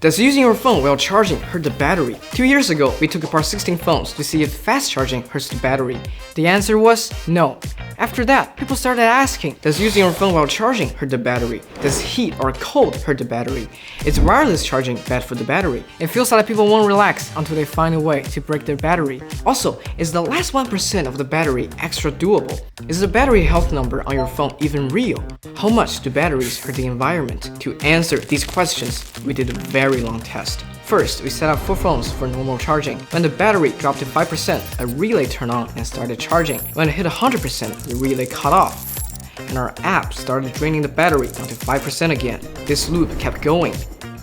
Does using your phone while charging hurt the battery? 2 years ago, we took apart 16 phones to see if fast charging hurts the battery. The answer was no. After that, people started asking, does using your phone while charging hurt the battery? Does heat or cold hurt the battery? Is wireless charging bad for the battery? It feels like people won't relax until they find a way to break their battery. Also, is the last 1% of the battery extra doable? Is the battery health number on your phone even real? How much do batteries hurt the environment? To answer these questions, we did a very long test. First, we set up 4 phones for normal charging. When the battery dropped to 5%, a relay turned on and started charging. When it hit 100%, the relay cut off, and our app started draining the battery down to 5% again. This loop kept going.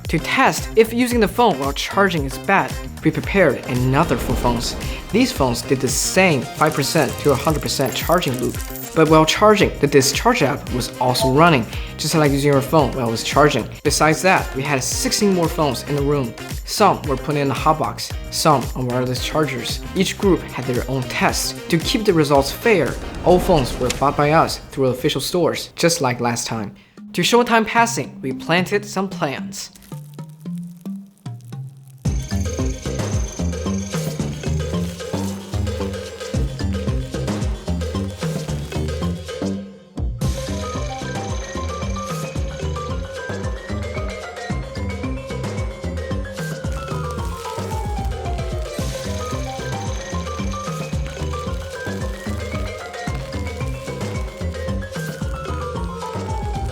To test if using the phone while charging is bad, we prepared another 4 phones. These phones did the same 5% to 100% charging loop. But while charging, the Discharge app was also running, just like using your phone while it was charging. Besides that, we had 16 more phones in the room. Some were put in a hotbox, some on wireless chargers. Each group had their own tests. To keep the results fair, all phones were bought by us through official stores, just like last time. To show time passing, we planted some plants.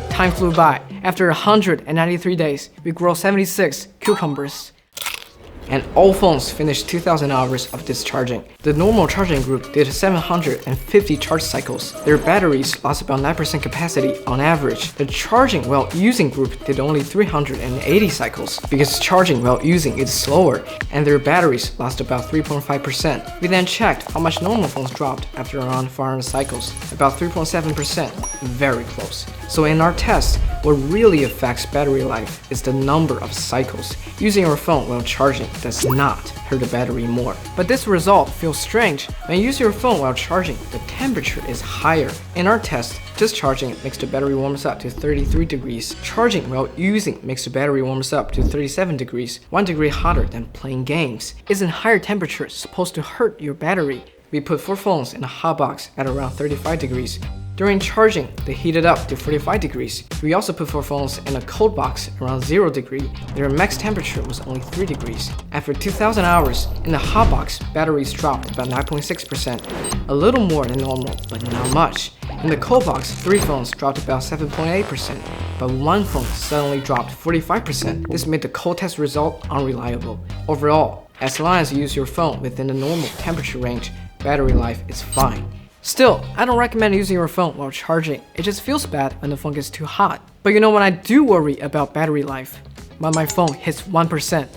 Time flew by. After 193 days, we grew 76 cucumbers. And all phones finished 2,000 hours of discharging. The normal charging group did 750 charge cycles. Their batteries lost about 9% capacity on average. The charging while using group did only 380 cycles because charging while using is slower, and their batteries lost about 3.5%. We then checked how much normal phones dropped after around 400 cycles, about 3.7%, very close. So in our test, what really affects battery life is the number of cycles. Using your phone while charging does not hurt the battery more. But this result feels strange. When you use your phone while charging, the temperature is higher. In our test, just charging makes the battery warms up to 33 degrees. Charging while using makes the battery warms up to 37 degrees, 1 degree hotter than playing games. Isn't higher temperature supposed to hurt your battery? We put 4 phones in a hot box at around 35 degrees. During charging, they heated up to 45 degrees. We also put 4 phones in a cold box around 0 degree. Their max temperature was only 3 degrees. After 2,000 hours, in the hot box, batteries dropped about 9.6%, a little more than normal, but not much. In the cold box, 3 phones dropped about 7.8%, but 1 phone suddenly dropped 45%. This made the cold test result unreliable. Overall, as long as you use your phone within the normal temperature range, battery life is fine. Still, I don't recommend using your phone while charging. It just feels bad when the phone gets too hot. But you know when I do worry about battery life? When my phone hits 1%.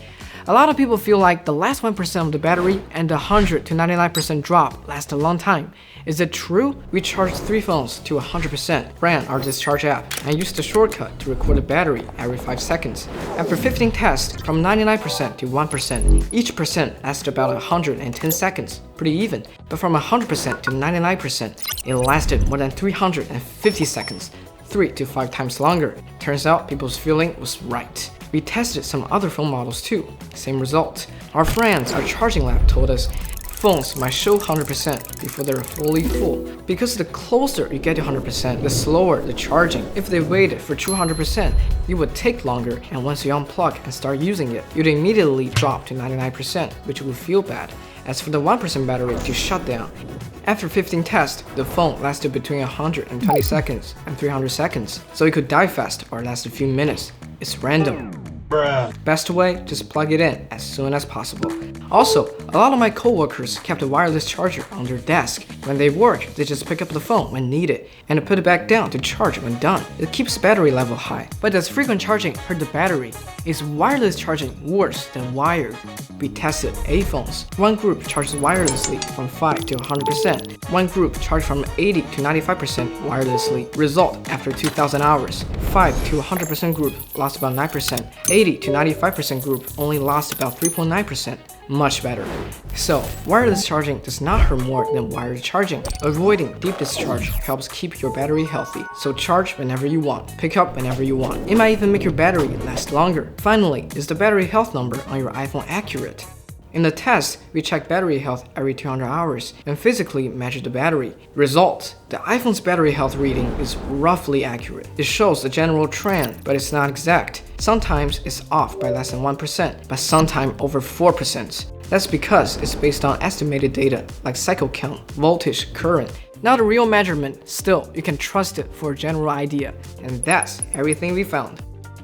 A lot of people feel like the last 1% of the battery and the 100 to 99% drop last a long time. Is it true? We charged 3 phones to 100%, ran our Discharge app, and used the shortcut to record the battery every 5 seconds. After 15 tests, from 99% to 1%, each percent lasted about 110 seconds, pretty even. But from 100% to 99%, it lasted more than 350 seconds, 3 to 5 times longer. Turns out people's feeling was right. We tested some other phone models too, same result. Our friends at Charging Lab told us phones might show 100% before they're fully full. Because the closer you get to 100%, the slower the charging. If they waited for 200%, it would take longer, and once you unplug and start using it, you'd immediately drop to 99%, which would feel bad. As for the 1% battery to shut down, after 15 tests, the phone lasted between 120 seconds and 300 seconds, so it could die fast or last a few minutes. It's random. Best way, just plug it in as soon as possible. Also, a lot of my coworkers kept a wireless charger on their desk. When they work, they just pick up the phone when needed and put it back down to charge when done. It keeps battery level high. But does frequent charging hurt the battery? Is wireless charging worse than wired? We tested 8 phones. One group charged wirelessly from 5 to 100%. One group charged from 80 to 95% wirelessly. Result after 2,000 hours. 5 to 100% group lost about 9%. 80 80 to 95% group only lost about 3.9%. Much better. So, wireless charging does not hurt more than wired charging. Avoiding deep discharge helps keep your battery healthy. So charge whenever you want, pick up whenever you want. It might even make your battery last longer. Finally, is the battery health number on your iPhone accurate? In the test, we check battery health every 200 hours and physically measure the battery. Result: the iPhone's battery health reading is roughly accurate. It shows the general trend, but it's not exact. Sometimes it's off by less than 1%, but sometimes over 4%. That's because it's based on estimated data like cycle count, voltage, current. Not a real measurement, still, you can trust it for a general idea. And that's everything we found.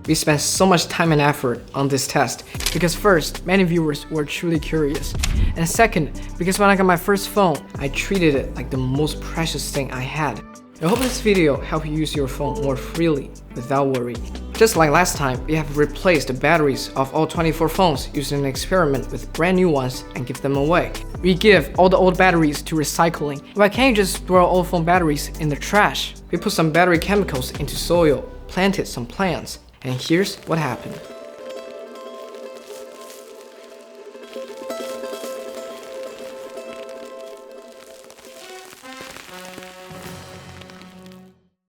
We spent so much time and effort on this test because first, many viewers were truly curious, and second, because when I got my first phone, I treated it like the most precious thing I had. I hope this video helped you use your phone more freely without worry. Just like last time, we have replaced the batteries of all 24 phones using an experiment with brand new ones and give them away. We give all the old batteries to recycling. Why can't you just throw old phone batteries in the trash? We put some battery chemicals into soil, planted some plants, and here's what happened.